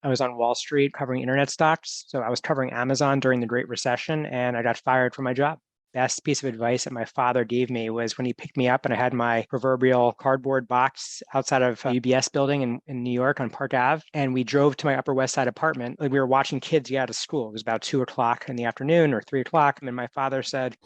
I was on Wall Street covering internet stocks. So I was covering Amazon during the Great Recession, and I got fired from my job. Best piece of advice that my father gave me was when he picked me up and I had my proverbial cardboard box outside of a UBS building in New York on Park Ave. And we drove to my Upper West Side apartment. Like we were watching kids get out of school. It was about 2 o'clock in the afternoon or 3 o'clock. And my father said,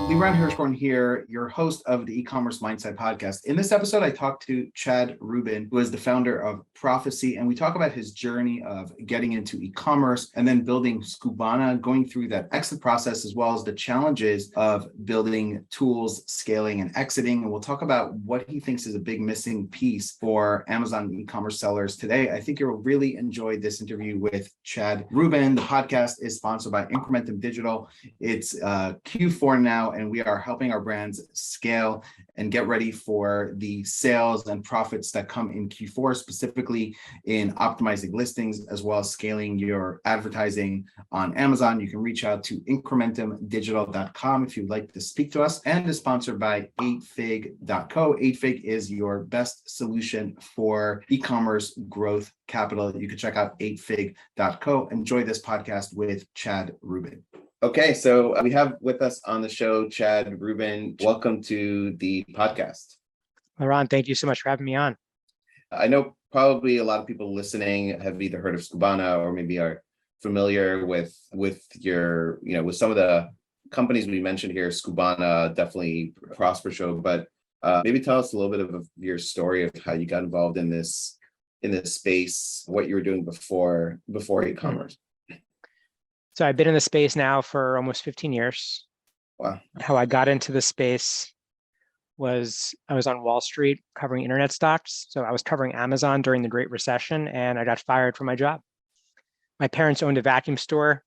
Leron Hirschborn here, your host of the E-commerce Mindset podcast. In this episode, I talked to Chad Rubin, who is the founder of Profasee, and we talk about his journey of getting into e-commerce and then building Skubana, going through that exit process, as well as the challenges of building tools, scaling, and exiting. And we'll talk about what he thinks is a big missing piece for Amazon e-commerce sellers today. I think you'll really enjoy this interview with Chad Rubin. The podcast is sponsored by Incrementum Digital. It's Q4 now, and we are helping our brands scale and get ready for the sales and profits that come in Q4, specifically in optimizing listings, as well as scaling your advertising on Amazon. You can reach out to incrementumdigital.com if you'd like to speak to us, and is sponsored by 8fig.co. 8fig is your best solution for e-commerce growth capital. You can check out 8fig.co. Enjoy this podcast with Chad Rubin. Okay, so we have with us on the show, Chad Rubin. Welcome to the podcast. Ron, thank you so much for having me on. I know probably a lot of people listening have either heard of Skubana or maybe are familiar with your, with some of the companies we mentioned here. Skubana, definitely Prosper Show, but maybe tell us a little bit of your story of how you got involved in this space, what you were doing before e-commerce. So I've been in the space now for almost 15 years. Wow. How I got into the space was I was on Wall Street covering internet stocks. So I was covering Amazon during the Great Recession, and I got fired from my job. My parents owned a vacuum store.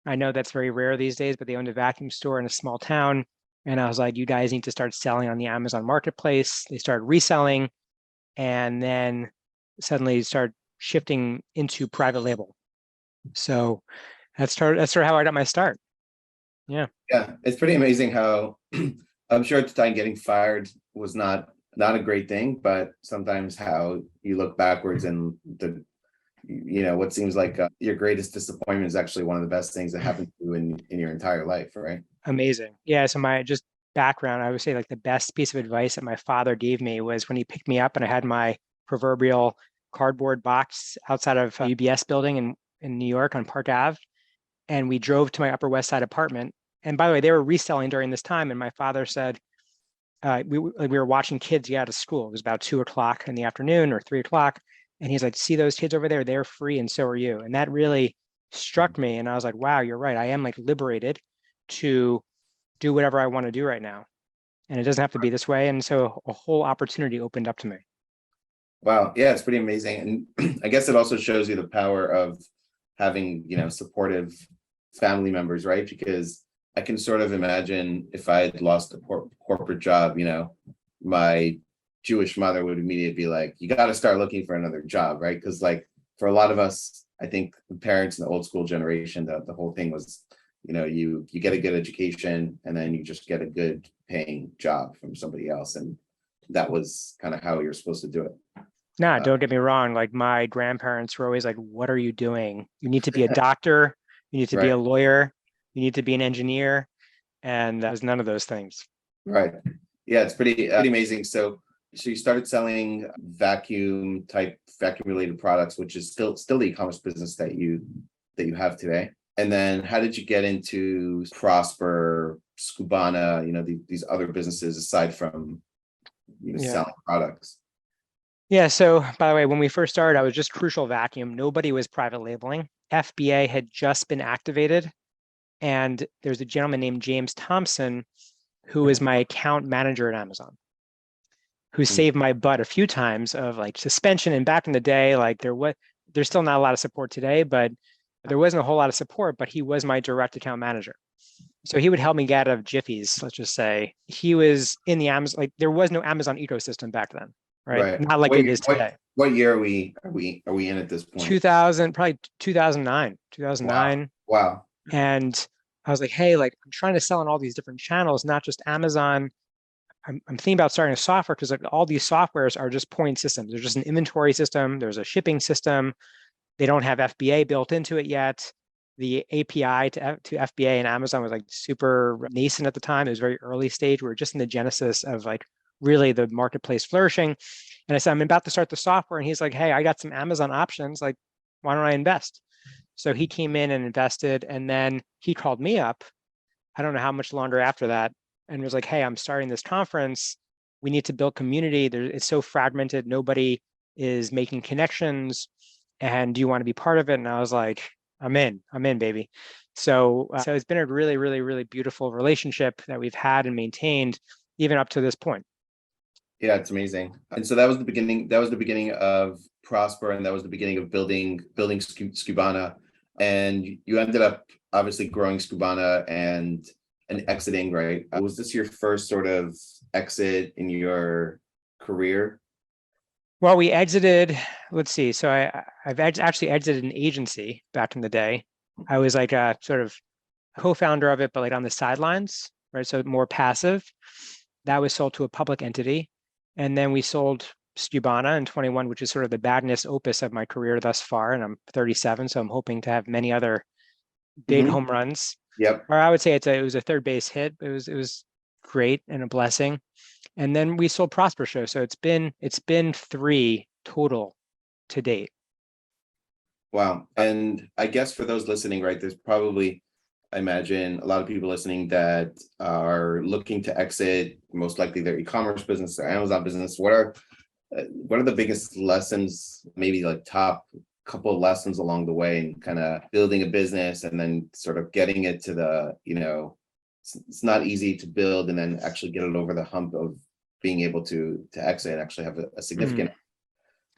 I know that's very rare these days, but they owned a vacuum store in a small town. And I was like, you guys need to start selling on the Amazon marketplace. They started reselling, and then suddenly started shifting into private label. So that's sort of how I got my start. Yeah, it's pretty amazing how I'm sure at the time getting fired was not a great thing, but sometimes how you look backwards and what seems like your greatest disappointment is actually one of the best things that happened to you in your entire life, right? Amazing. Yeah. So my just background, I would say like the best piece of advice that my father gave me was when he picked me up and I had my proverbial cardboard box outside of a UBS building in New York on Park Ave. And we drove to my Upper West Side apartment. And by the way, they were reselling during this time. And my father said, we were watching kids get out of school. It was about 2 o'clock in the afternoon or 3 o'clock. And he's like, see those kids over there? They're free and so are you. And that really struck me. And I was like, wow, you're right. I am like liberated to do whatever I want to do right now. And it doesn't have to be this way. And so a whole opportunity opened up to me. Wow. Yeah, it's pretty amazing. And I guess it also shows you the power of having, supportive family members, right? Because I can sort of imagine if I had lost a corporate job, my Jewish mother would immediately be like, you got to start looking for another job, right? Because like for a lot of us, I think the parents in the old school generation, the whole thing was, you get a good education and then you just get a good paying job from somebody else. And that was kind of how you're supposed to do it. Nah, don't get me wrong. Like my grandparents were always like, what are you doing? You need to be a doctor. You need to be a lawyer. You need to be an engineer. And that was none of those things. Right. Yeah, it's pretty amazing. So you started selling vacuum related products, which is still the e-commerce business that you have today. And then how did you get into Prosper, Skubana, these other businesses aside from selling products? Yeah. So by the way, when we first started, I was just Crucial Vacuum. Nobody was private labeling. FBA had just been activated. And there's a gentleman named James Thompson, who is my account manager at Amazon, who saved my butt a few times of like suspension. And back in the day, like there's still not a lot of support today, but there wasn't a whole lot of support, but he was my direct account manager. So he would help me get out of Jiffy's, let's just say. He was in the Amazon, like there was no Amazon ecosystem back then. Right. Not like it is today. What year are we in at this point? probably 2009. Wow. And I was like, hey, like I'm trying to sell on all these different channels, not just Amazon. I'm thinking about starting a software because like all these softwares are just point systems. There's just an inventory system. There's a shipping system. They don't have FBA built into it yet. The API to FBA and Amazon was like super nascent at the time. It was very early stage. We were just in the genesis of like really the marketplace flourishing. And I said, I'm about to start the software. And he's like, hey, I got some Amazon options. Like, why don't I invest? So he came in and invested. And then he called me up, I don't know how much longer after that, and was like, hey, I'm starting this conference. We need to build community. It's so fragmented. Nobody is making connections. And do you want to be part of it? And I was like, I'm in, baby. So it's been a really, really, really beautiful relationship that we've had and maintained even up to this point. Yeah, it's amazing. And so that was the beginning. That was the beginning of Prosper, and that was the beginning of building Skubana. And you ended up obviously growing Skubana and exiting, right? Was this your first sort of exit in your career? Well, we exited. Let's see. So I've actually exited an agency back in the day. I was like a sort of co-founder of it, but like on the sidelines, right? So more passive. That was sold to a public entity. And then we sold Skubana in 21, which is sort of the magnus opus of my career thus far. And I'm 37, so I'm hoping to have many other big home runs. Yep. Or I would say it was a third base hit. It was great and a blessing. And then we sold Prosper Show. So it's been 3 total to date. Wow. And I guess for those listening, right, there's probably, I imagine, a lot of people listening that are looking to exit, most likely their e-commerce business, their Amazon business. What are the biggest lessons, maybe like top couple of lessons along the way in kind of building a business and then sort of getting it to the, it's not easy to build and then actually get it over the hump of being able to exit and actually have a significant.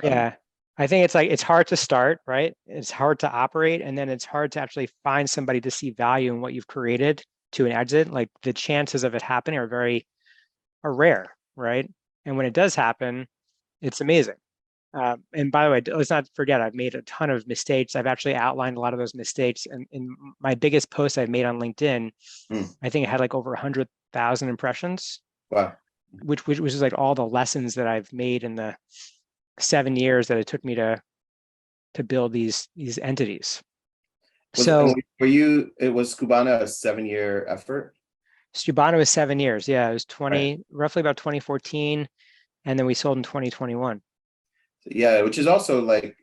Yeah. I think it's hard to start, right? It's hard to operate, and then it's hard to actually find somebody to see value in what you've created to an exit. Like the chances of it happening are rare, right? And when it does happen, it's amazing. And by the way, let's not forget, I've made a ton of mistakes. I've actually outlined a lot of those mistakes. And in my biggest post I've made on LinkedIn, I think it had like over 100,000 impressions. Wow. Which is like all the lessons that I've made in the 7 years that it took me to build these entities. So for you, it was Skubana a 7-year effort? Skubana was 7 years. Yeah, it was roughly about 2014. And then we sold in 2021. Yeah, which is also like,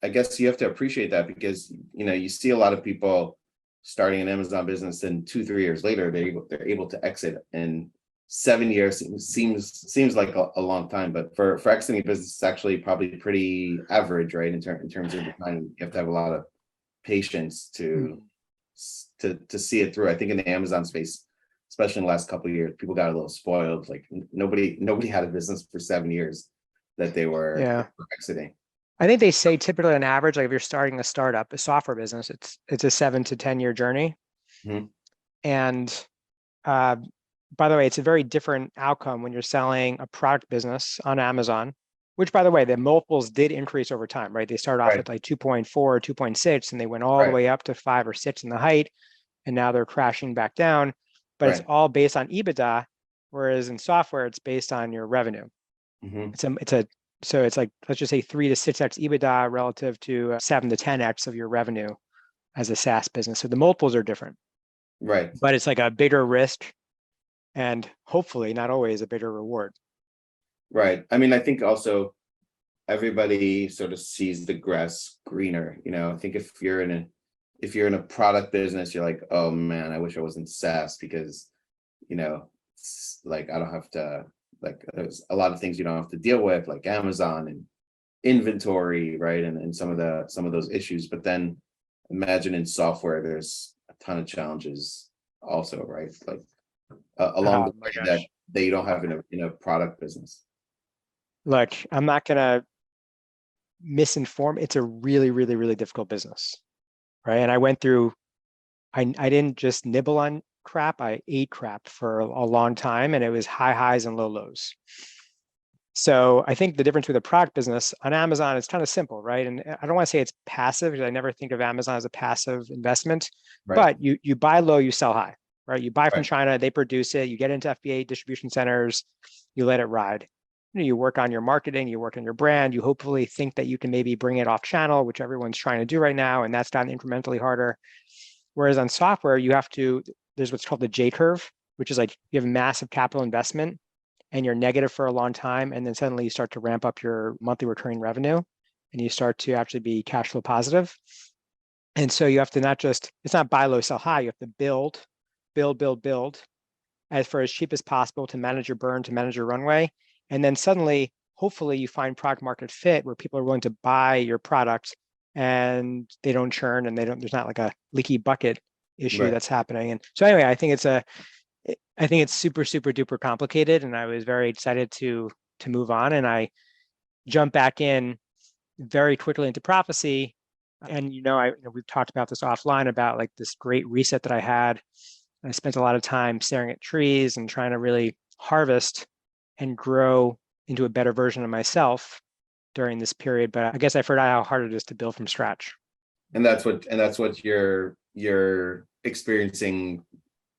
I guess you have to appreciate that because, you see a lot of people starting an Amazon business and 2-3 years later, they're able to exit. And 7 years seems like a long time, but for exiting a business, it's actually probably pretty average, right? In terms of the time, you have to have a lot of patience to see it through. I think in the Amazon space, especially in the last couple of years, people got a little spoiled. Like nobody had a business for 7 years that they were exiting. I think they say typically on average, like if you're starting a startup, a software business, it's a 7 to 10 year journey. And by the way, it's a very different outcome when you're selling a product business on Amazon, which by the way, the multiples did increase over time, right? They started off at like 2.4, 2.6, and they went all the way up to 5 or 6 in the height. And now they're crashing back down, but it's all based on EBITDA. Whereas in software, it's based on your revenue. So it's like, let's just say 3 to 6x EBITDA relative to 7 to 10x of your revenue as a SaaS business. So the multiples are different, right? But it's like a bigger risk and hopefully not always a bigger reward. Right. I mean, I think also everybody sort of sees the grass greener. I think if you're in a product business, you're like, oh man, I wish I was in SaaS because, it's like I don't have to. Like there's a lot of things you don't have to deal with, like Amazon and inventory, right? And some of those issues. But then imagine in software, there's a ton of challenges also, right? Like along the way that you don't have in a product business. Look, I'm not gonna misinform. It's a really, really, really difficult business, right? And I went through. I didn't just nibble on crap. I ate crap for a long time, and it was high highs and low lows. So I think the difference with a product business on Amazon is kind of simple, right? And I don't want to say it's passive because I never think of Amazon as a passive investment, but you buy low, you sell high, right? You buy from Right. China, they produce it, you get into FBA distribution centers, you let it ride. You work on your marketing, you work on your brand, you hopefully think that you can maybe bring it off channel, which everyone's trying to do right now, and that's gotten incrementally harder. Whereas on software, there's what's called the J curve, which is like you have massive capital investment and you're negative for a long time, and then suddenly you start to ramp up your monthly recurring revenue and you start to actually be cash flow positive. And so you have to it's not buy low, sell high. You have to build as cheap as possible to manage your burn, to manage your runway. And then suddenly, hopefully you find product market fit where people are willing to buy your product and they don't churn and there's not like a leaky bucket issue Right. that's happening. And so anyway, I think it's super, super duper complicated. And I was very excited to move on. And I jumped back in very quickly into Profasee. And we've talked about this offline about like this great reset that I had. I spent a lot of time staring at trees and trying to really harvest and grow into a better version of myself during this period. But I guess I forgot how hard it is to build from scratch. And that's what you're experiencing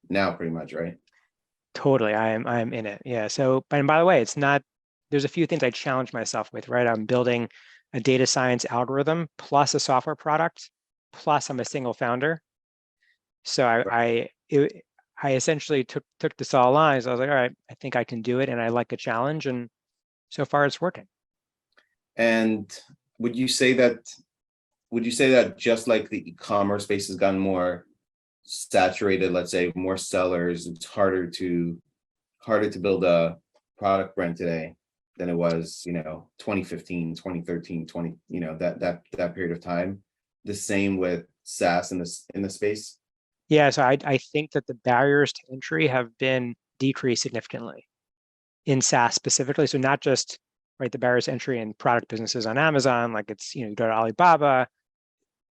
now, pretty much, right? Totally. I am in it. Yeah. So, and by the way, there's a few things I challenge myself with, right? I'm building a data science algorithm plus a software product, plus I'm a single founder. So I essentially took this all on. So I was like, all right, I think I can do it, and I like a challenge, and so far it's working. And would you say that just like the e-commerce space has gotten more saturated, let's say more sellers, it's harder to build a product brand today than it was, 2015, 2013, that period of time. The same with SaaS in the space. Yeah, so I think that the barriers to entry have been decreased significantly in SaaS specifically. So not just the barriers to entry in product businesses on Amazon, like it's, you go to Alibaba,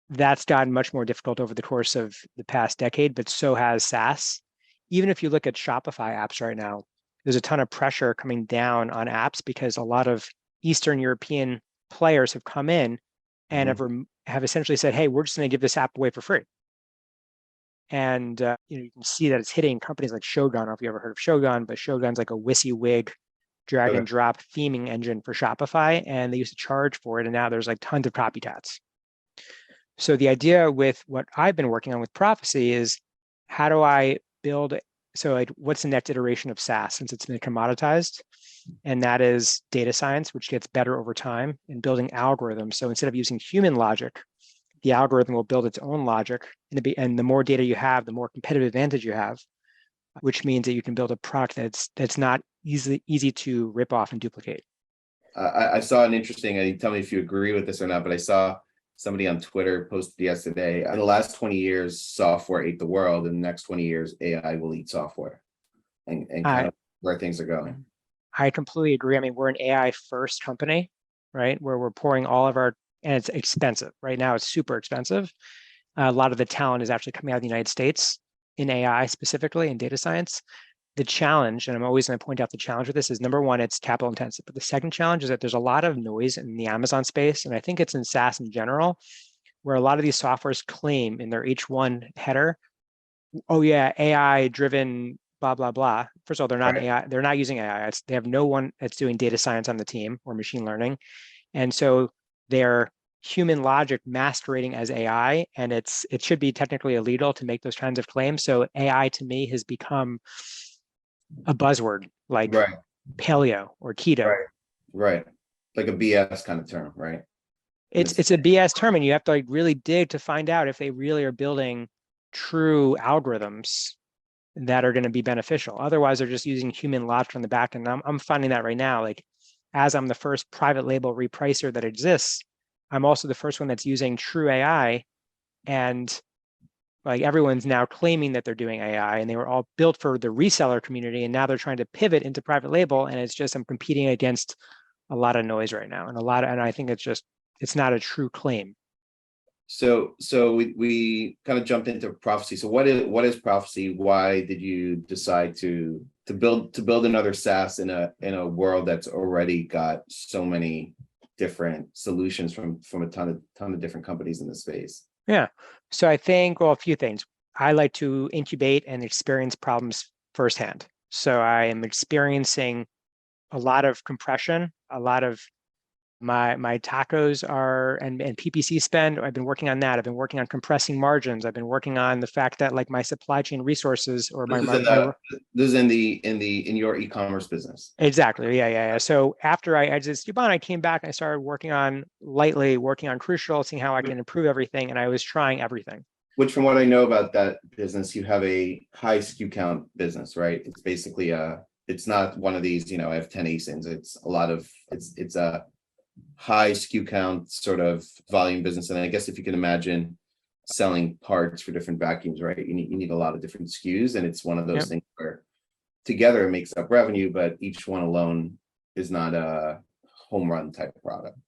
that's gotten much more difficult over the course of the past decade, but so has SaaS. Even if you look at Shopify apps right now, there's a ton of pressure coming down on apps because a lot of Eastern European players have come in and have essentially said, hey, we're just going to give this app away for free. And you can see that it's hitting companies like Shogun. I don't know if you ever heard of Shogun, but Shogun's like a WYSIWYG drag and drop theming engine for Shopify, and they used to charge for it, and now there's like tons of copycats. So the idea with what I've been working on with Profasee is how do I build, what's the next iteration of SaaS since it's been commoditized? And that is data science, which gets better over time, and building algorithms. So instead of using human logic, the algorithm will build its own logic, and the more data you have, the more competitive advantage you have, which means that you can build a product that's not easy to rip off and duplicate. I saw an interesting, and you tell me if you agree with this or not, but I saw somebody on Twitter posted yesterday, in the last 20 years, software ate the world. In the next 20 years, AI will eat software, and kind of where things are going. I completely agree. I mean, we're an AI first company, right? Where we're pouring all of our, and it's expensive. Right now, it's super expensive. A lot of the talent is actually coming out of the United States in AI specifically, in data science. The challenge, and I'm always going to point out the challenge with this, is number one, it's capital intensive. But the second challenge is that there's a lot of noise in the Amazon space, and I think it's in SaaS in general, where a lot of these softwares claim in their H1 header, oh yeah, AI driven blah blah blah. First of all, they're not AI. They're not using AI. They have no one that's doing data science on the team or machine learning, and so they're human logic masquerading as AI, and it should be technically illegal to make those kinds of claims. So AI to me has become a buzzword like paleo or keto. Right. Like a BS kind of term, right? It's a BS term, and you have to like really dig to find out if they really are building true algorithms that are going to be beneficial. Otherwise, they're just using human logic on the back end. I'm finding that right now. Like, as I'm the first private label repricer that exists, I'm also the first one that's using true AI, and like everyone's now claiming that they're doing AI, and they were all built for the reseller community, and now they're trying to pivot into private label, and it's just I'm competing against a lot of noise right now, and I think it's not a true claim. So we kind of jumped into Profasee. So what is Profasee? Why did you decide to build another SaaS in a world that's already got so many different solutions from a ton of different companies in the space? Yeah. So I think, well, a few things. I like to incubate and experience problems firsthand. So I am experiencing a lot of compression, a lot of my tacos are and PPC spend. I've been working on that. I've been working on compressing margins. I've been working on the fact that like my supply chain resources or This is in your e-commerce business. exactly. Yeah. So after I exited Steuben, I came back and I started working on Crucial, seeing how I can improve everything. And I was trying everything. Which, from what I know about that business, you have a high SKU count business, right? It's basically it's not one of these, I have 10 ASINs. It's a high SKU count sort of volume business. And I guess if you can imagine selling parts for different vacuums, right? You need a lot of different SKUs, and it's one of those things where together it makes up revenue, but each one alone is not a home run type of product.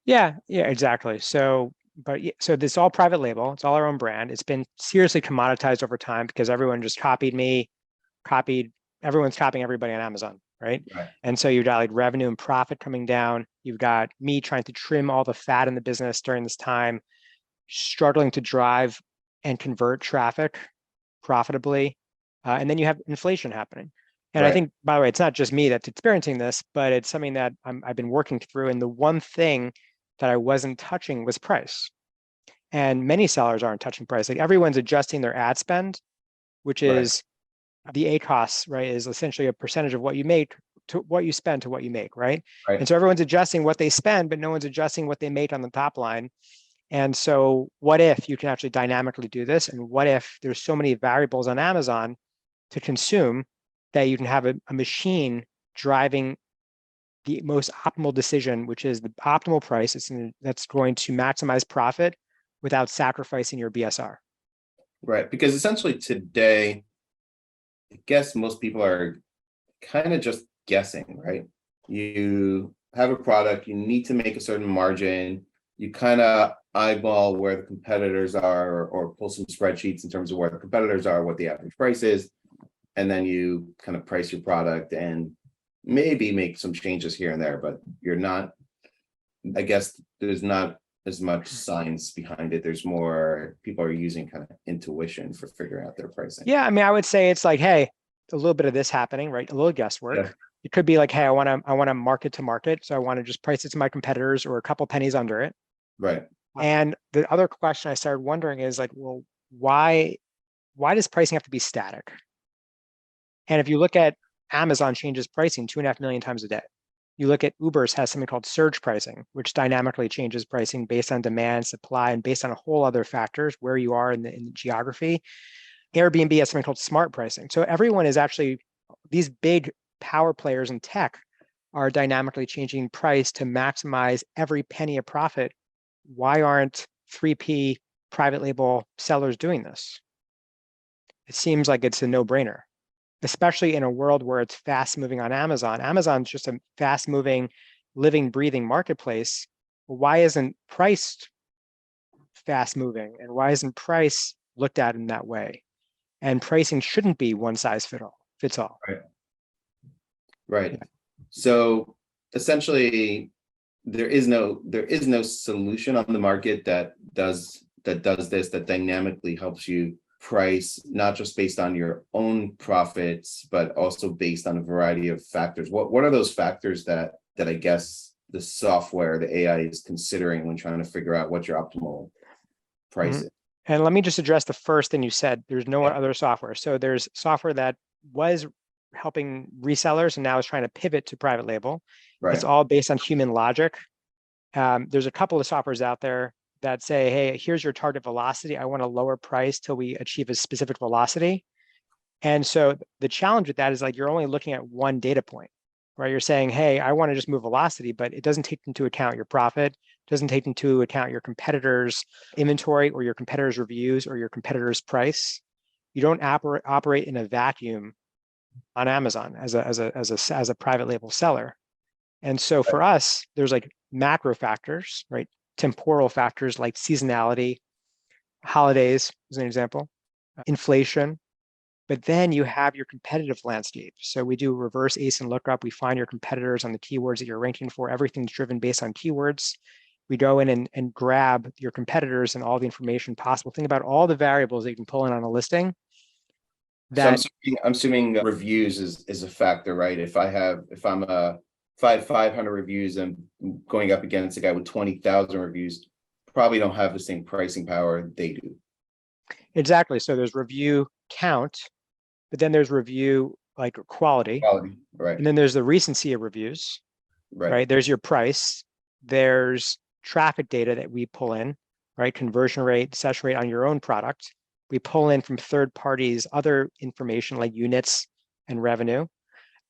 Yeah, exactly. So this all private label. It's all our own brand. It's been seriously commoditized over time because everyone just everyone's copying everybody on Amazon, right? And so you've got like revenue and profit coming down. You've got me trying to trim all the fat in the business during this time, struggling to drive and convert traffic profitably. And then you have inflation happening. And I think, by the way, it's not just me that's experiencing this, but it's something that I've been working through. And the one thing that I wasn't touching was price. And many sellers aren't touching price. Like everyone's adjusting their ad spend, which is the ACOS, right, is essentially a percentage of what you make to what you spend to what you make, right? And so everyone's adjusting what they spend, but no one's adjusting what they make on the top line. And so what if you can actually dynamically do this? And what if there's so many variables on Amazon to consume that you can have a machine driving the most optimal decision, which is the optimal price that's going to maximize profit without sacrificing your BSR. Right, because essentially today, I guess most people are kind of just guessing, right? You have a product, you need to make a certain margin, you kind of eyeball where the competitors are or pull some spreadsheets in terms of where the competitors are, what the average price is, and then you kind of price your product and maybe make some changes here and there, but you're not, I guess there's not as much science behind it. There's more, people are using kind of intuition for figuring out their pricing. Yeah, I mean, I would say it's like, hey, a little bit of this happening, right? A little guesswork. Yeah. It could be like, hey, I want to market to market, so I want to just price it to my competitors or a couple pennies under it. Right. And the other question I started wondering is like, well, why does pricing have to be static? And if you look at Amazon changes pricing 2.5 million times a day. You look at Uber's has something called surge pricing, which dynamically changes pricing based on demand, supply, and based on a whole other factors, where you are in the geography. Airbnb has something called smart pricing. So everyone is actually, these big power players in tech are dynamically changing price to maximize every penny of profit. Why aren't 3P private label sellers doing this? It seems like it's a no-brainer, especially in a world where it's fast moving on Amazon. Amazon's just a fast moving, living, breathing marketplace. Why isn't price fast moving? And why isn't price looked at in that way? And pricing shouldn't be one size fits all. Right. Yeah. So essentially, there is no solution on the market that does this, that dynamically helps you price, not just based on your own profits, but also based on a variety of factors. What are those factors that I guess the software, the AI is considering when trying to figure out what your optimal price is? And let me just address the first thing you said. There's no other software. So there's software that was helping resellers and now is trying to pivot to private label. Right. It's all based on human logic. There's a couple of softwares out there that say, hey, here's your target velocity. I want a lower price till we achieve a specific velocity. And so the challenge with that is like, you're only looking at one data point, right? You're saying, hey, I want to just move velocity, but it doesn't take into account your profit, doesn't take into account your competitors' inventory or your competitors' reviews or your competitors' price. You don't operate in a vacuum on Amazon as a private label seller. And so for us, there's like macro factors, right? Temporal factors like seasonality, holidays, as an example, inflation. But then you have your competitive landscape. So we do reverse ASIN lookup. We find your competitors on the keywords that you're ranking for. Everything's driven based on keywords. we go in and grab your competitors and all the information possible. Think about all the variables that you can pull in on a listing. So I'm assuming reviews is a factor, right? If I have 500 reviews and going up against a guy with 20,000 reviews, probably don't have the same pricing power they do. Exactly. So there's review count, but then there's review like quality, right? And then there's the recency of reviews, right? There's your price. There's traffic data that we pull in, right? Conversion rate, session rate on your own product. We pull in from third parties other information like units and revenue.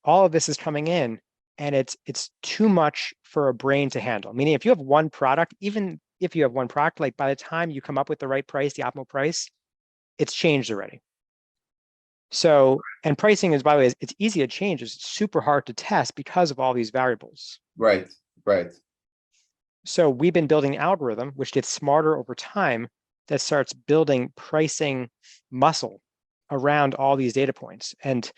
All of this is coming in, and it's too much for a brain to handle. Meaning, if you have one product, even if you have one product, like by the time you come up with the right price, the optimal price, it's changed already. So, and pricing is, by the way, it's easy to change. It's super hard to test because of all these variables. Right. So we've been building an algorithm which gets smarter over time that starts building pricing muscle around all these data points. And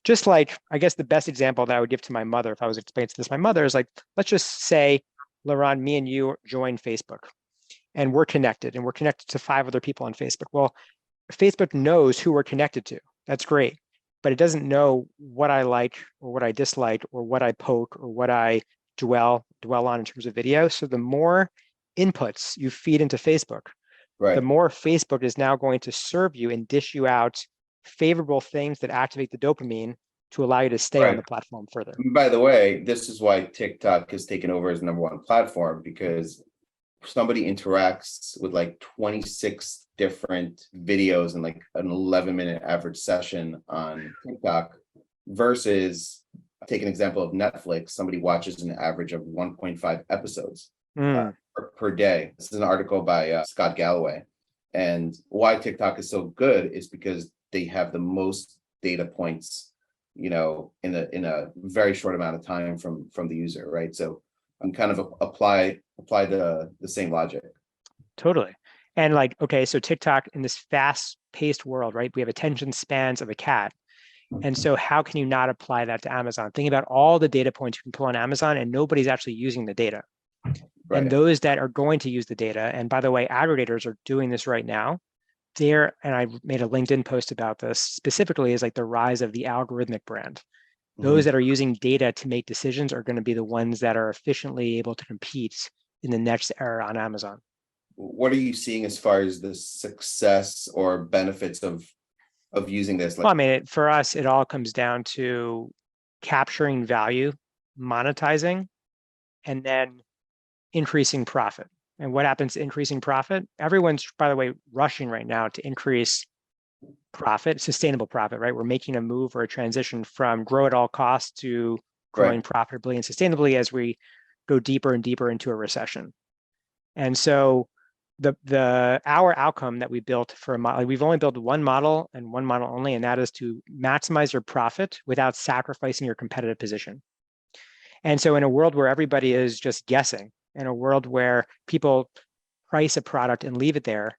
just like, I guess the best example that I would give to my mother, if I was explaining to this, my mother is like, let's just say, Laurent, me and you join Facebook and we're connected to 5 other people on Facebook. Well, Facebook knows who we're connected to. That's great, but it doesn't know what I like or what I dislike or what I poke or what I dwell on in terms of video. So the more inputs you feed into Facebook, the more Facebook is now going to serve you and dish you out favorable things that activate the dopamine to allow you to stay on the platform further. By the way, this is why TikTok has taken over as #1 platform, because somebody interacts with like 26 different videos in like an 11-minute average session on TikTok versus, take an example of Netflix, somebody watches an average of 1.5 episodes per day. This is an article by Scott Galloway. And why TikTok is so good is because they have the most data points, in a very short amount of time from the user, right? So I'm kind of apply the same logic. Totally. And like, okay, so TikTok in this fast-paced world, right? We have attention spans of a cat. And so how can you not apply that to Amazon? Think about all the data points you can pull on Amazon and nobody's actually using the data. And those that are going to use the data, and by the way, aggregators are doing this right now. And I made a LinkedIn post about this specifically, is like the rise of the algorithmic brand. Those that are using data to make decisions are going to be the ones that are efficiently able to compete in the next era on Amazon. What are you seeing as far as the success or benefits of using this? Well, I mean, for us, it all comes down to capturing value, monetizing, and then increasing profit. And what happens to increasing profit? Everyone's, by the way, rushing right now to increase profit, sustainable profit, right? We're making a move or a transition from grow at all costs to growing profitably and sustainably as we go deeper and deeper into a recession. And so our outcome that we built for a model, we've only built one model and one model only, and that is to maximize your profit without sacrificing your competitive position. And so in a world where everybody is just guessing, in a world where people price a product and leave it there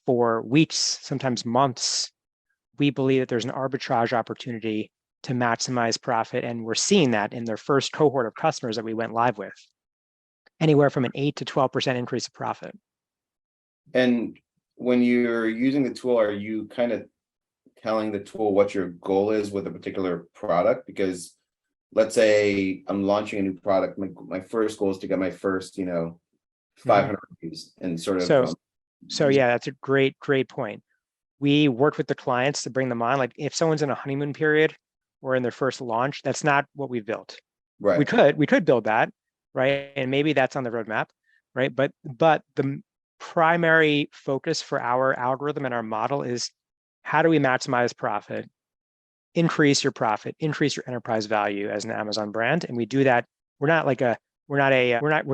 for weeks, sometimes months, we believe that there's an arbitrage opportunity to maximize profit. And we're seeing that in their first cohort of customers that we went live with, anywhere from an 8 to 12% increase of profit. And when you're using the tool, are you kind of telling the tool what your goal is with a particular product? Because let's say I'm launching a new product. My first goal is to get my first, 500 reviews and sort of. So yeah, that's a great point. We worked with the clients to bring them on. Like if someone's in a honeymoon period or in their first launch, that's not what we've built. Right. We could build that, right? And maybe that's on the roadmap, right? But the primary focus for our algorithm and our model is how do we maximize profit, increase your profit, increase your enterprise value as an Amazon brand. And we do that. We're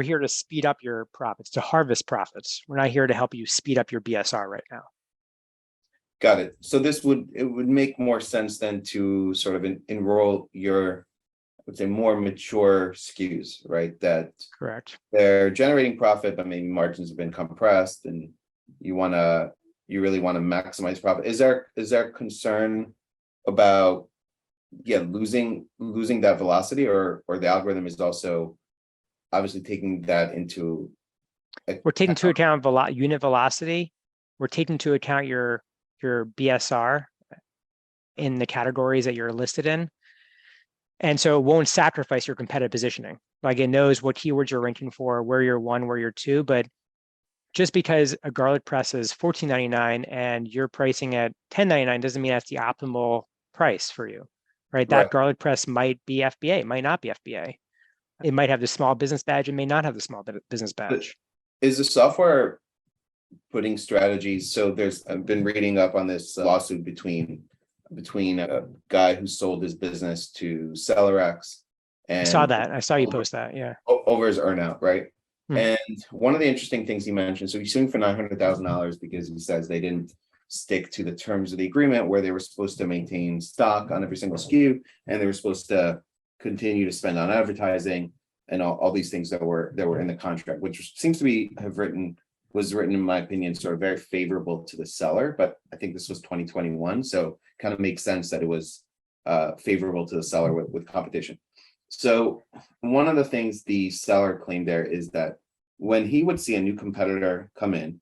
here to speed up your profits, to harvest profits. We're not here to help you speed up your BSR right now. Got it. So it would make more sense then to sort of enroll your, I would say, more mature SKUs, right? That correct. They're generating profit, but maybe margins have been compressed, and you really want to maximize profit. Is there concern about losing that velocity, or the algorithm is also obviously taking that into We're taking into account unit velocity. We're taking into account your BSR in the categories that you're listed in. And so it won't sacrifice your competitive positioning. Like it knows what keywords you're ranking for, where you're one, where you're two. But just because a garlic press is $14.99 and you're pricing at $10.99 doesn't mean that's the optimal price for you, right? That Right. garlic press might be FBA, might not be FBA. It might have the small business badge, it may not have the small business But badge. is the software putting strategies? So I've been reading up on this lawsuit between a guy who sold his business to SellerX I saw and that. I saw you post that. Yeah. over his earnout, right? Hmm. And one of the interesting things he mentioned, so he's suing for $900,000 because he says they didn't stick to the terms of the agreement where they were supposed to maintain stock on every single SKU and they were supposed to continue to spend on advertising and all these things that were in the contract, which seems to was written, in my opinion, sort of very favorable to the seller. But I think this was 2021, so kind of makes sense that it was favorable to the seller with competition. So one of the things the seller claimed there is that when he would see a new competitor come in,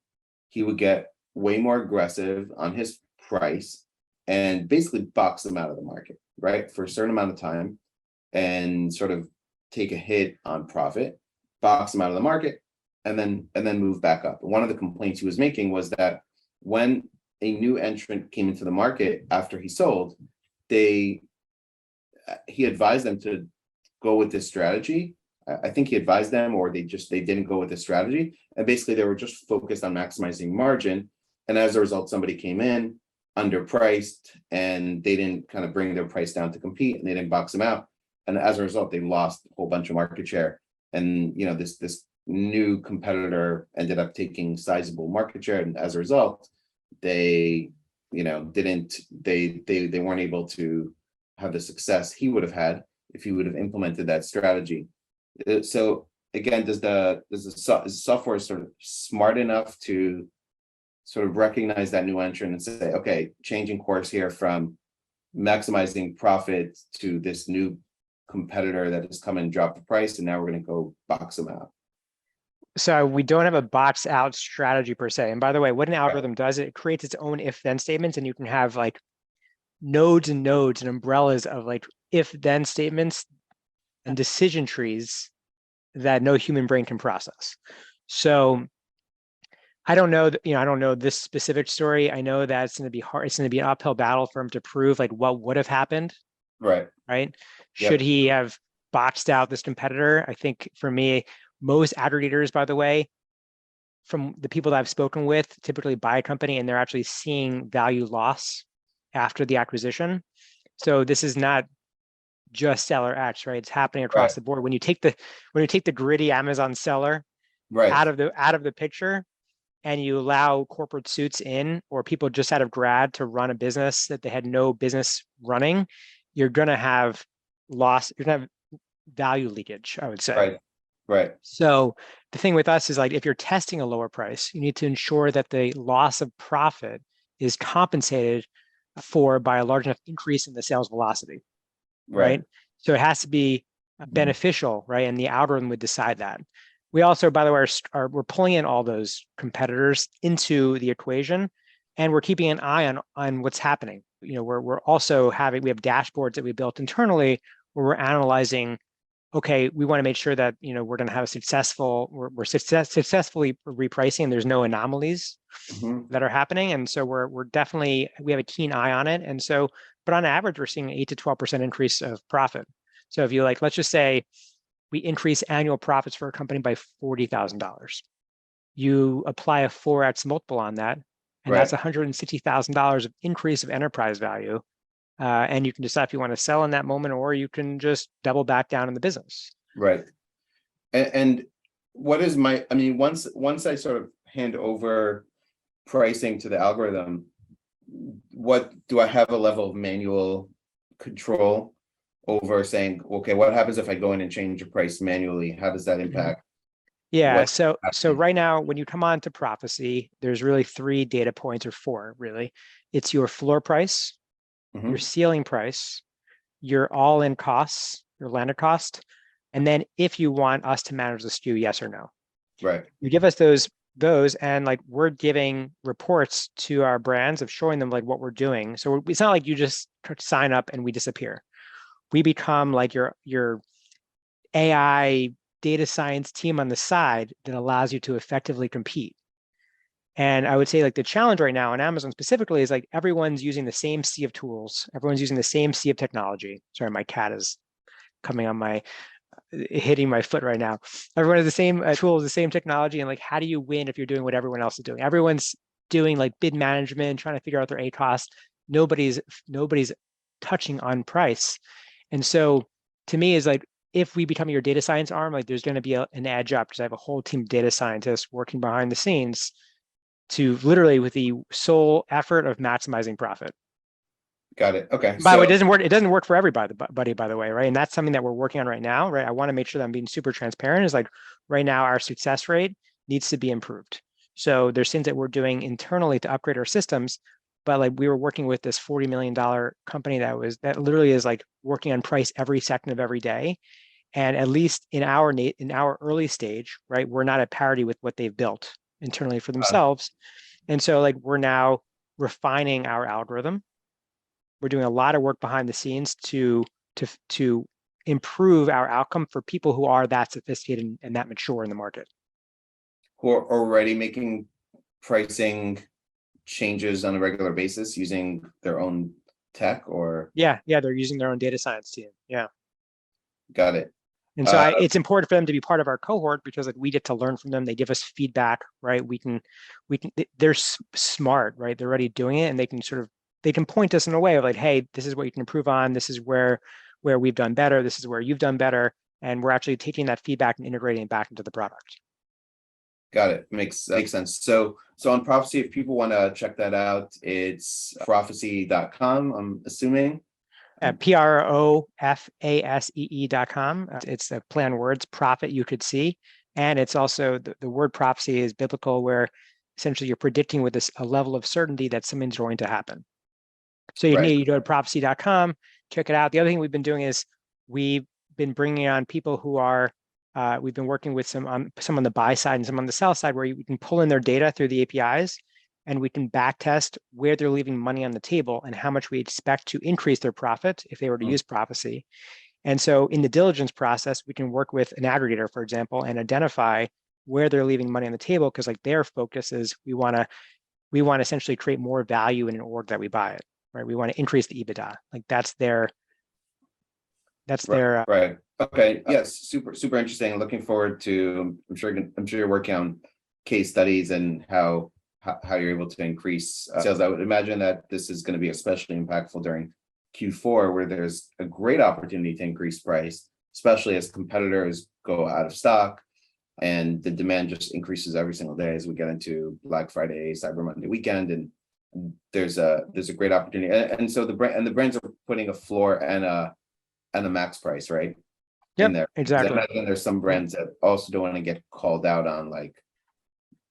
he would get way more aggressive on his price and basically box them out of the market, right? For a certain amount of time and sort of take a hit on profit, box them out of the market, and then move back up. One of the complaints he was making was that when a new entrant came into the market after he sold, he advised them to go with this strategy. I think he advised them, or they didn't go with this strategy. And basically they were just focused on maximizing margin. And as a result, somebody came in underpriced and they didn't kind of bring their price down to compete and they didn't box them out. And as a result, they lost a whole bunch of market share. And, this new competitor ended up taking sizable market share. And as a result, they weren't able to have the success he would have had if he would have implemented that strategy. So again, is the software sort of smart enough to sort of recognize that new entrant and say, okay, changing course here from maximizing profit to this new competitor that has come and dropped the price, and now we're going to go box them out? So we don't have a box out strategy per se. And by the way, what an algorithm does, it creates its own if then statements, and you can have like nodes and umbrellas of like if then statements and decision trees that no human brain can process. So I don't know I don't know this specific story. I know that it's going to be hard. It's going to be an uphill battle for him to prove like what would have happened. Right. Right. Yep. Should he have boxed out this competitor? I think for me, most aggregators, by the way, from the people that I've spoken with, typically buy a company and they're actually seeing value loss after the acquisition. So this is not just seller X, right? It's happening across the board. When you take the gritty Amazon seller out of the picture, and you allow corporate suits in, or people just out of grad to run a business that they had no business running, you're gonna have loss. You're gonna have value leakage, I would say. Right. So the thing with us is like if you're testing a lower price, you need to ensure that the loss of profit is compensated for by a large enough increase in the sales velocity. Right. So it has to be beneficial, right? And the algorithm would decide that. We also, by the way, we're pulling in all those competitors into the equation, and we're keeping an eye on what's happening. We're also we have dashboards that we built internally where we're analyzing. Okay, we want to make sure that we're going to have we're successfully repricing, and there's no anomalies that are happening, and so we have a keen eye on it, and so. But on average, we're seeing an 8 to 12% increase of profit. So if you let's just say we increase annual profits for a company by $40,000. You apply a 4x multiple on that, and that's $160,000 of increase of enterprise value. And you can decide if you want to sell in that moment, or you can just double back down in the business. Right. And what is once I sort of hand over pricing to the algorithm, what do I have a level of manual control over saying, okay, what happens if I go in and change the price manually? How does that impact? Yeah. So right now, when you come on to Profasee, there's really 3 data points, or 4 really. It's your floor price, your ceiling price, your all-in costs, your landed cost, and then if you want us to manage the SKU, yes or no. Right. You give us those, and like we're giving reports to our brands of showing them like what we're doing. So it's not like you just sign up and we disappear. We become like your AI data science team on the side that allows you to effectively compete. And I would say like the challenge right now on Amazon specifically is like everyone's using the same sea of tools. Everyone's using the same sea of technology. Sorry, my cat is coming on hitting my foot right now. Everyone has the same tools, the same technology. And like, how do you win if you're doing what everyone else is doing? Everyone's doing like bid management, trying to figure out their ACoS. Nobody's touching on price. And so to me is like, if we become your data science arm, like there's going to be an edge up because I have a whole team of data scientists working behind the scenes to literally with the sole effort of maximizing profit. Got it. Okay. By the way, it doesn't work for everybody, by the way, right? And that's something that we're working on right now, right? I want to make sure that I'm being super transparent. Is like right now our success rate needs to be improved. So there's things that we're doing internally to upgrade our systems, but like we were working with this $40 million company that literally is like working on price every second of every day. And at least in our early stage, right, we're not at parity with what they've built internally for themselves. And so like we're now refining our algorithm. We're doing a lot of work behind the scenes to improve our outcome for people who are that sophisticated and that mature in the market. Who are already making pricing changes on a regular basis using their own tech or? Yeah, they're using their own data science team. Yeah. Got it. And so it's important for them to be part of our cohort because like we get to learn from them. They give us feedback, right? They're smart, right? They're already doing it and they can point us in a way of like, hey, this is what you can improve on. This is where we've done better. This is where you've done better. And we're actually taking that feedback and integrating it back into the product. Got it. Makes sense. So on Profasee, if people want to check that out, it's profasee.com, I'm assuming. PROFASEE.com. It's a play on words, profit you could see. And it's also the word prophecy is biblical, where essentially you're predicting with a level of certainty that something's going to happen. So you go to profasee.com, check it out. The other thing we've been doing is we've been bringing on people who are, we've been working with some on the buy side and some on the sell side where we can pull in their data through the APIs and we can back test where they're leaving money on the table and how much we expect to increase their profit if they were to use Profasee. And so in the diligence process, we can work with an aggregator, for example, and identify where they're leaving money on the table because like their focus is we want to essentially create more value in an org that we buy it, right? We want to increase the EBITDA. Like that's their right. Okay. Yes. Super interesting. Looking forward to, I'm sure you're working on case studies and how you're able to increase sales. I would imagine that this is going to be especially impactful during Q4, where there's a great opportunity to increase price, especially as competitors go out of stock and the demand just increases every single day as we get into Black Friday, Cyber Monday weekend, and there's a great opportunity. And so the brands are putting a floor and a max price, right? Yep, in there. exactly. And there's some brands that also don't want to get called out on like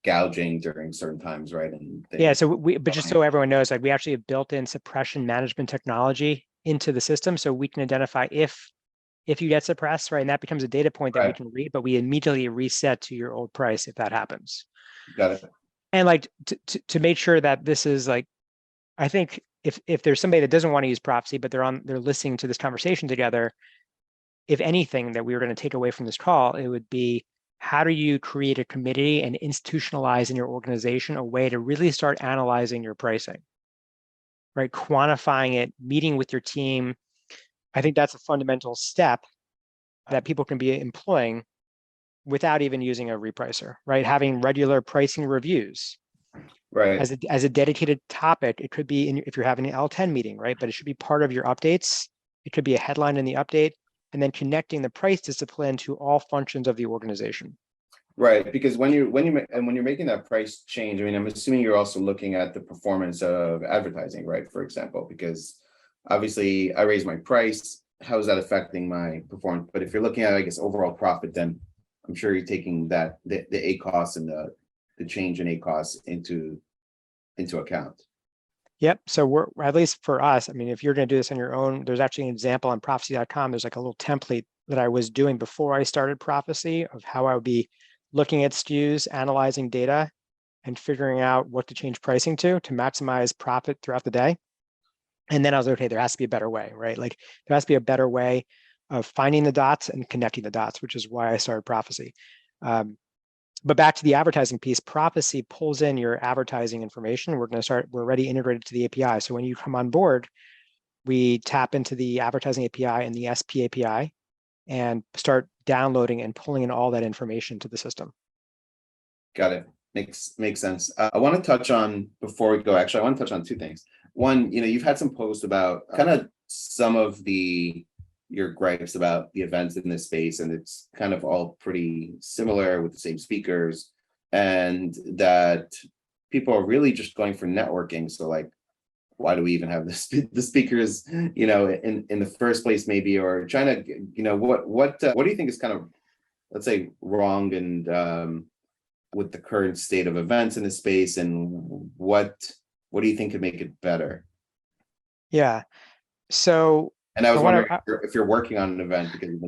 gouging during certain times, right? And but just so everyone knows, like we actually have built in suppression management technology into the system, so we can identify if you get suppressed, right? And that becomes a data point that we can read, but we immediately reset to your old price if that happens. Got it. And like to make sure that this is like, I think if there's somebody that doesn't want to use Profasee, but they're listening to this conversation together, if anything that we were going to take away from this call, it would be, how do you create a committee and institutionalize in your organization a way to really start analyzing your pricing, right? Quantifying it, meeting with your team. I think that's a fundamental step that people can be employing without even using a repricer, right? Having regular pricing reviews. Right. As a dedicated topic, it could be if you're having an L10 meeting, right? But it should be part of your updates. It could be a headline in the update, and then connecting the price discipline to all functions of the organization. Right, because when you're making that price change, I mean, I'm assuming you're also looking at the performance of advertising, right? For example, because obviously I raise my price, how is that affecting my performance? But if you're looking at, I guess, overall profit, then I'm sure you're taking that the ACoS and the change in ACoS into account. Yep. So we're, at least for us, I mean, if you're going to do this on your own, there's actually an example on Profasee.com. There's like a little template that I was doing before I started Profasee of how I would be looking at SKUs, analyzing data, and figuring out what to change pricing to maximize profit throughout the day. And then I was like, okay, there has to be a better way, right? Like there has to be a better way of finding the dots and connecting the dots, which is why I started Profasee. But back to the advertising piece, Profasee pulls in your advertising information. We're already integrated to the API. So when you come on board, we tap into the advertising API and the SP API and start downloading and pulling in all that information to the system. Got it. Makes sense. I want to touch on, before we go, actually, I want to touch on two things. One, you've had some posts about kind of some of your gripes about the events in this space, and it's kind of all pretty similar with the same speakers, and that people are really just going for networking. So like, why do we even have the speakers, in the first place, maybe, or trying to, what do you think is kind of, let's say, wrong and with the current state of events in the space, and what do you think could make it better? Yeah. So, and I was wondering if you're working on an event, because you've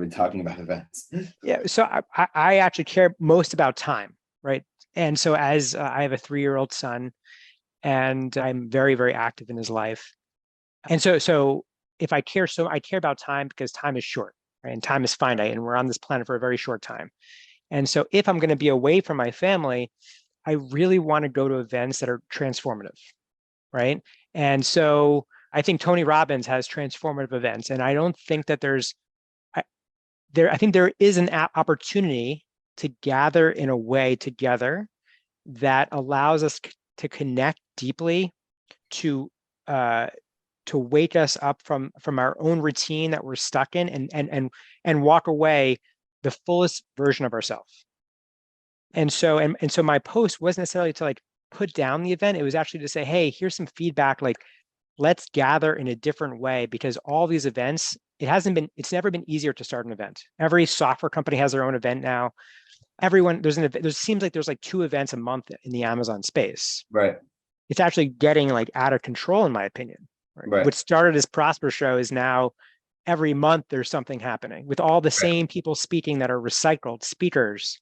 been talking about events. Yeah. So I actually care most about time, right? And so as I have a 3-year-old son, and I'm very, very active in his life. And so if I care about time because time is short, right? And time is finite, and we're on this planet for a very short time. And so if I'm going to be away from my family, I really want to go to events that are transformative, right? And so I think Tony Robbins has transformative events, and I don't think that I think there is an opportunity to gather in a way together that allows us to connect deeply, to wake us up from our own routine that we're stuck in, and walk away the fullest version of ourselves. And so my post wasn't necessarily to like put down the event. It was actually to say, hey, here's some feedback. Like, let's gather in a different way, because all these events, it's never been easier to start an event. Every software company has their own event now. There seems like there's like 2 events a month in the Amazon space. Right. It's actually getting like out of control, in my opinion. Right. What started as Prosper Show is now every month there's something happening with all the same people speaking that are recycled speakers.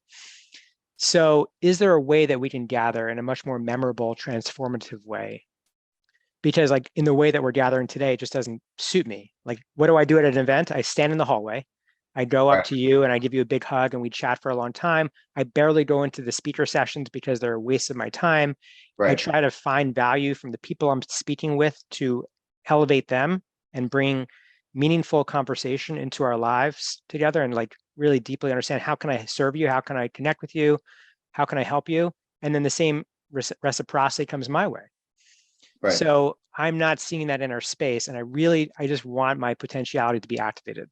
So is there a way that we can gather in a much more memorable, transformative way? Because like in the way that we're gathering today, it just doesn't suit me. Like, what do I do at an event? I stand in the hallway. I go up to you and I give you a big hug and we chat for a long time. I barely go into the speaker sessions because they're a waste of my time. I try to find value from the people I'm speaking with to elevate them and bring meaningful conversation into our lives together, and like really deeply understand, how can I serve you? How can I connect with you? How can I help you? And then the same reciprocity comes my way. Right. So I'm not seeing that in our space, and I just want my potentiality to be activated.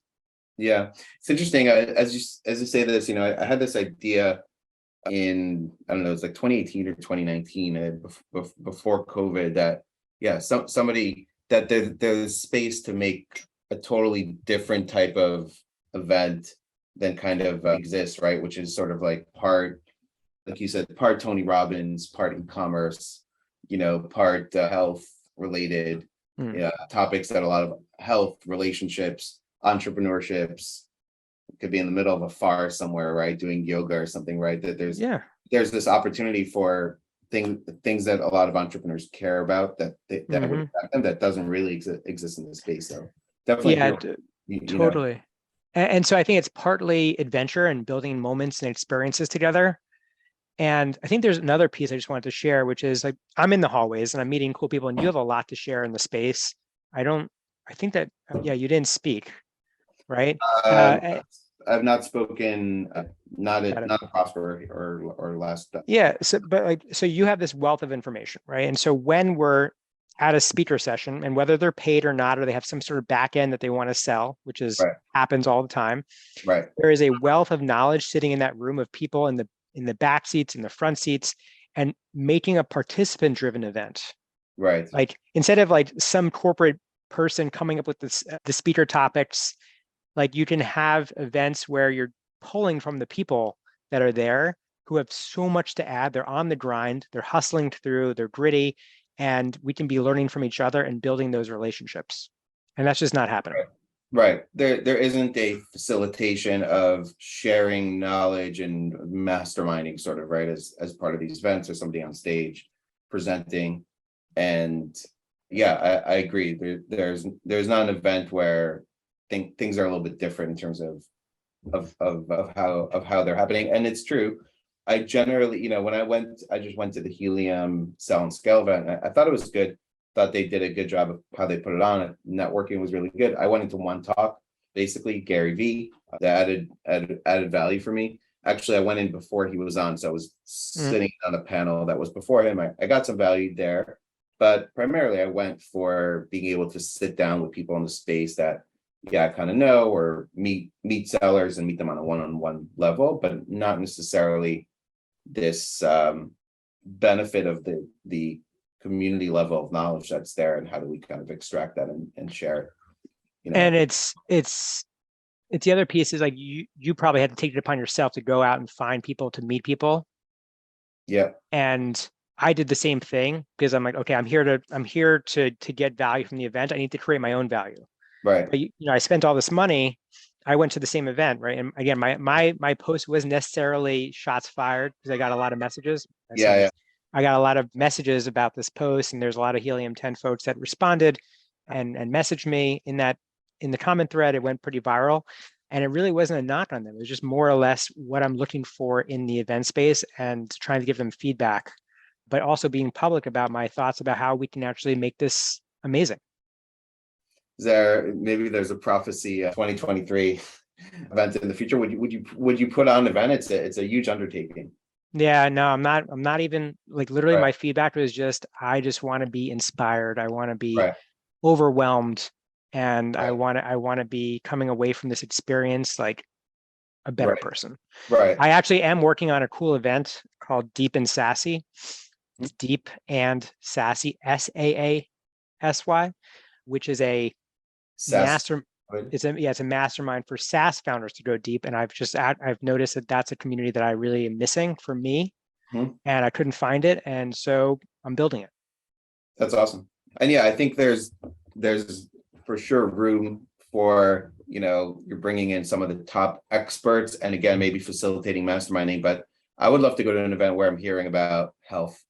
Yeah, it's interesting. As you say this, I had this idea in, I don't know, it's like 2018 or 2019, before COVID, that somebody that there's space to make a totally different type of event than kind of exists, right? Which is sort of like part, like you said, part Tony Robbins, part e-commerce, part health related topics, that a lot of health, relationships, entrepreneurships, could be in the middle of a forest somewhere, right? Doing yoga or something, right? That there's this opportunity for things that a lot of entrepreneurs care about, that would affect them, that doesn't really exist in this space. So definitely, totally. And so I think it's partly adventure and building moments and experiences together. And I think there's another piece I just wanted to share, which is like, I'm in the hallways and I'm meeting cool people, and you have a lot to share in the space. I think that, you didn't speak, right? I've not spoken, not a Prosper or last. Yeah. So you have this wealth of information, right? And so when we're at a speaker session, and whether they're paid or not, or they have some sort of back end that they want to sell, which happens all the time. Right. There is a wealth of knowledge sitting in that room of people in the back seats, in the front seats, and making a participant driven event. Right. Like, instead of like some corporate person coming up with the speaker topics, like you can have events where you're pulling from the people that are there who have so much to add. They're on the grind, they're hustling through, they're gritty, and we can be learning from each other and building those relationships. And that's just not happening. Right. There isn't a facilitation of sharing knowledge and masterminding sort of, right, as part of these events, or somebody on stage presenting. And yeah, I agree. There's not an event where things are a little bit different in terms of how they're happening. And it's true. I generally, when I just went to the Helium Sell and Scale event. I thought it was good. Thought they did a good job of how they put it on. Networking was really good. I went into one talk, basically Gary V, that added value for me. Actually, I went in before he was on, so I was sitting on a panel that was before him. I got some value there, but primarily I went for being able to sit down with people in the space that, yeah, I kind of know, or meet sellers and meet them on a one-on-one level, but not necessarily this benefit of the community level of knowledge that's there, and how do we kind of extract that and share it, And it's the other piece is like you probably had to take it upon yourself to go out and find people, to meet people. Yeah. And I did the same thing, because I'm like, okay, I'm here to get value from the event. I need to create my own value. Right. But I spent all this money. I went to the same event, right? And again, my post wasn't necessarily shots fired, because I got a lot of messages. Yeah. I got a lot of messages about this post, and there's a lot of Helium 10 folks that responded and messaged me in the comment thread. It went pretty viral, and it really wasn't a knock on them. It was just more or less what I'm looking for in the event space, and trying to give them feedback, but also being public about my thoughts about how we can actually make this amazing. There's a Profasee 2023 event in the future? Would you put on an event? It's a huge undertaking. Yeah, no, I'm not even, like, literally my feedback was just, I just want to be inspired. I want to be overwhelmed, and I want to be coming away from this experience like a better person. Right. I actually am working on a cool event called Deep and Sassy. It's Deep and Sassy, SAASY, which is a master. It's a mastermind for SaaS founders to go deep. And I've noticed that that's a community that I really am missing for me, and I couldn't find it. And so I'm building it. That's awesome. And yeah, I think there's for sure room for, you're bringing in some of the top experts, and again, maybe facilitating masterminding, but I would love to go to an event where I'm hearing about health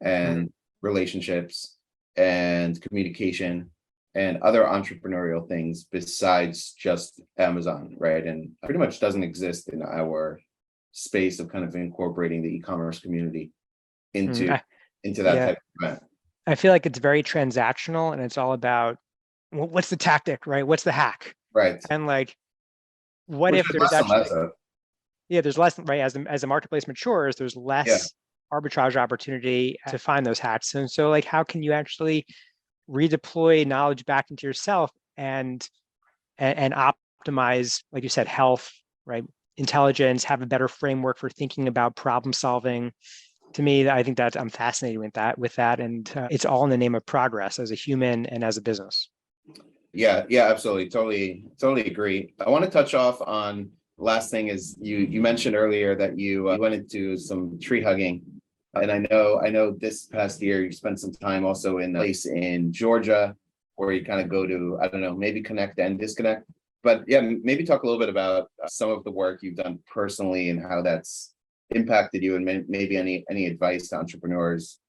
and relationships and communication and other entrepreneurial things besides just Amazon, right? And pretty much doesn't exist in our space of kind of incorporating the e-commerce community into that type of event. I feel like it's very transactional, and it's all about, well, what's the tactic, right? What's the hack? Right. And like, what if there's actually, there's less, right? As the marketplace matures, there's less arbitrage opportunity to find those hacks. And so, like, how can you actually redeploy knowledge back into yourself and optimize, like you said, health, right? Intelligence, have a better framework for thinking about problem solving. To me, I think that I'm fascinated with that. And it's all in the name of progress as a human and as a business. Yeah, absolutely. Totally agree. I want to touch off on, last thing is, you mentioned earlier that you went into some tree hugging. And I know this past year you spent some time also in a place in Georgia where you kind of go to, I don't know, maybe connect and disconnect. But yeah, maybe talk a little bit about some of the work you've done personally and how that's impacted you, and maybe any advice to entrepreneurs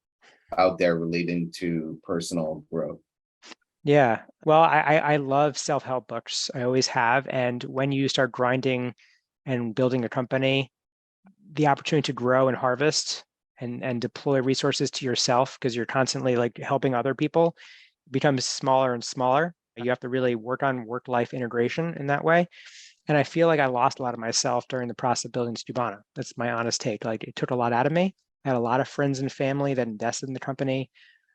out there relating to personal growth. Yeah, well, I love self-help books. I always have. And when you start grinding and building a company, the opportunity to grow and harvest and deploy resources to yourself, because you're constantly like helping other people, becomes smaller and smaller. You have to really work on work-life integration in that way. And I feel like I lost a lot of myself during the process of building Stubana. That's my honest take. Like, it took a lot out of me. I had a lot of friends and family that invested in the company.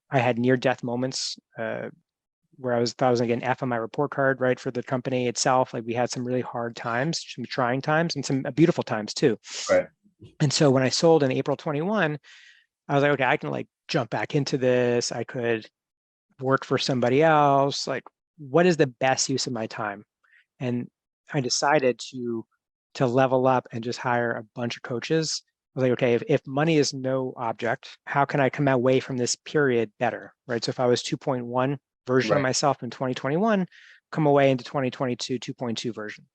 I had near-death moments where I thought I was going to get an F on my report card, right, for the company itself. Like, we had some really hard times, some trying times, and some beautiful times too. Right. And so when I sold in April 21, I was like, okay, I can like jump back into this. I could work for somebody else. Like, what is the best use of my time? And I decided to level up and just hire a bunch of coaches. I was like, okay, if money is no object, how can I come away from this period better, right? So if I was 2.1 version of myself in 2021, come away into 2022 2.2 version.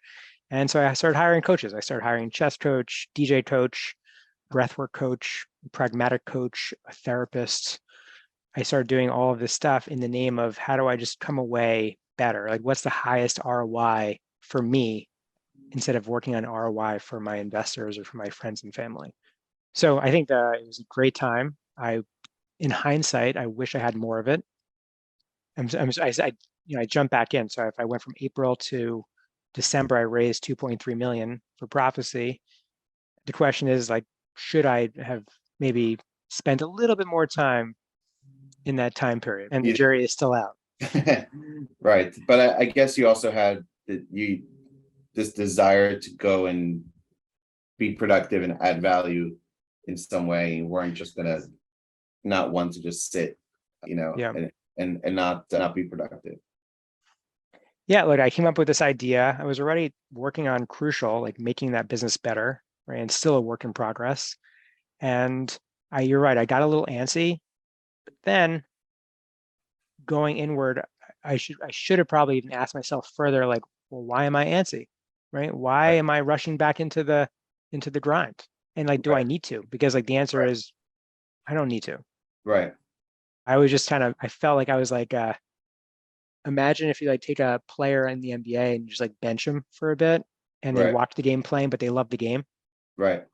And so I started hiring coaches. I started hiring chess coach, DJ coach, breathwork coach, pragmatic coach, a therapist. I started doing all of this stuff in the name of how do I just come away better? Like what's the highest ROI for me instead of working on ROI for my investors or for my friends and family. So I think that it was a great time. In hindsight, I wish I had more of it. I jumped back in. So if I went from April to December, I raised 2.3 million for Profasee. The question is like, should I have maybe spent a little bit more time in that time period? And the jury is still out. Right. But I guess you also had this desire to go and be productive and add value in some way. You weren't just gonna not want to just sit, and not be productive. Yeah, look, I came up with this idea. I was already working on Crucial, like making that business better, right? And still a work in progress. And you're right, I got a little antsy, but then going inward, I should have probably even asked myself further, like, well, why am I antsy? Right? Why am I rushing back into the grind? And like, do I need to? Because like the answer is I don't need to. Right. I was just I felt like I was like, imagine if you like take a player in the NBA and just like bench him for a bit and they watch the game playing, but they love the game. Right.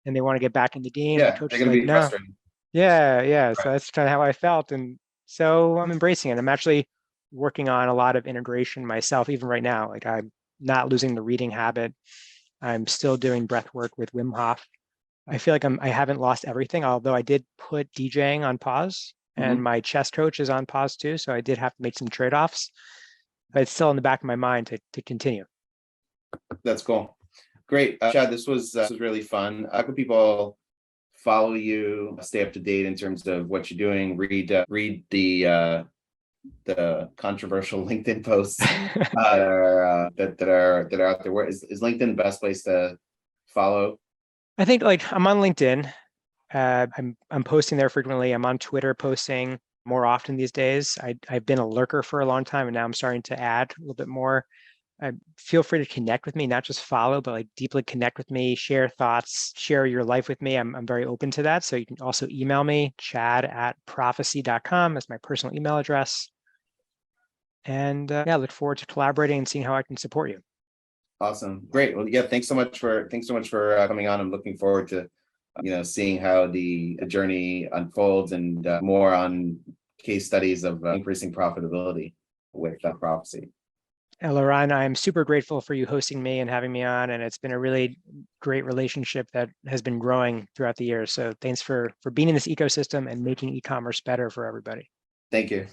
And they want to get back in the game. Yeah, The coach they're is gonna like, be no. frustrated. Yeah. Right. So that's kind of how I felt. And so I'm embracing it. I'm actually working on a lot of integration myself, even right now. Like I'm not losing the reading habit. I'm still doing breath work with Wim Hof. I feel like I haven't lost everything, although I did put DJing on pause and my chess coach is on pause too. So I did have to make some trade-offs, but it's still in the back of my mind to continue. That's cool. Great. Chad, this was really fun. How can people follow you, stay up to date in terms of what you're doing, read the controversial LinkedIn posts that are out there? Where is LinkedIn the best place to follow? I think like I'm on LinkedIn. I'm posting there frequently. I'm on Twitter posting more often these days. I've been a lurker for a long time, and now I'm starting to add a little bit more. Feel free to connect with me, not just follow, but like deeply connect with me, share thoughts, share your life with me. I'm very open to that. So you can also email me, chad@profasee.com. That's my personal email address. And look forward to collaborating and seeing how I can support you. Awesome. Great. Well, yeah, thanks so much for coming on. I'm looking forward to seeing how the journey unfolds and more on case studies of increasing profitability with Profasee. Laurent, I'm super grateful for you hosting me and having me on, and it's been a really great relationship that has been growing throughout the years. So thanks for being in this ecosystem and making e-commerce better for everybody. Thank you.